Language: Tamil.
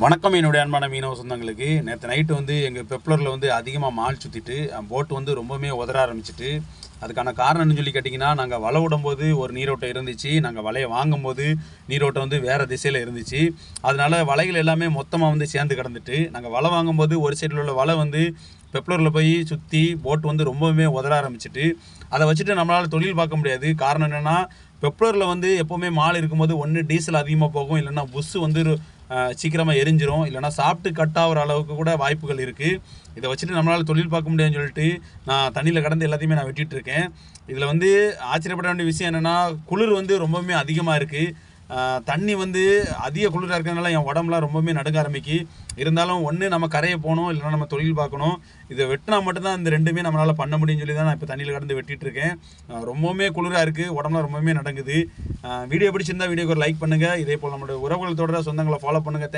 வணக்கம் என்னுடைய அன்பான மீனவ சொந்தங்களுக்கு. நேற்று நைட்டு வந்து எங்கள் பெப்ளரில் வந்து அதிகமாக மால் சுற்றிட்டு போட்டு வந்து ரொம்பவுமே உதற ஆரம்பிச்சிட்டு, அதுக்கான காரணம் என்னன்னு சொல்லி கேட்டிங்கன்னா, நாங்கள் வலை விடும்போது ஒரு நீரோட்டம் இருந்துச்சு. நாங்கள் வலையை வாங்கும்போது நீரோட்டம் வந்து வேறு திசையில் இருந்துச்சு. அதனால வலைகள் எல்லாமே மொத்தமாக வந்து சேர்ந்து கிடந்துட்டு, நாங்கள் வலை வாங்கும்போது ஒரு சைடில் உள்ள வலை வந்து பெப்ளரில் போய் சுற்றி போட்டு வந்து ரொம்பவுமே உதற ஆரம்பிச்சிட்டு, அதை வச்சுட்டு நம்மளால் தொழில் பார்க்க முடியாது. காரணம் என்னென்னா, பெப்ளரில் வந்து எப்போவுமே மால் இருக்கும்போது ஒன்று டீசல் அதிகமாக போகும், இல்லைன்னா புஸ்ஸு வந்து சீக்கிரமாக எரிஞ்சிரும், இல்லைனா சாப்பிட்டு கட் ஆகிற அளவுக்கு கூட வாய்ப்புகள் இருக்குது. இதை வச்சுட்டு நம்மளால் தொழில் பார்க்க முடியாதுன்னு சொல்லிட்டு நான் தண்ணியில் கடந்து எல்லாத்தையுமே நான் வெட்டிகிட்டு இருக்கேன். இதில் வந்து ஆச்சரியப்பட வேண்டிய விஷயம் என்னென்னா, குளிர் வந்து ரொம்பவுமே அதிகமாக இருக்குது. தண்ணி வந்து அதிக குளிராக இருக்கிறதுனால என் உடம்புலாம் ரொம்பவுமே நடுங்க ஆரம்பிக்கு. இருந்தாலும் ஒன்று நம்ம கரையை போகணும், இல்லைனா நம்ம தொழில் பார்க்கணும். இதை வெட்டினா மட்டும்தான் இந்த ரெண்டுமே நம்மளால் பண்ண முடியும்னு சொல்லி தான் நான் இப்போ தண்ணியில் கடந்து வெட்டிகிட்டு இருக்கேன். ரொம்பவுமே குளிராக இருக்குது, உடம்புலாம் ரொம்பவுமே நடங்குது. வீடியோ பிடிச்சிருந்தா வீடியோக்கு ஒரு லைக் பண்ணுங்கள். இதே போல் நம்மளோட உறவுகள் தொடர சொந்தங்களை ஃபாலோ பண்ணுங்கள்.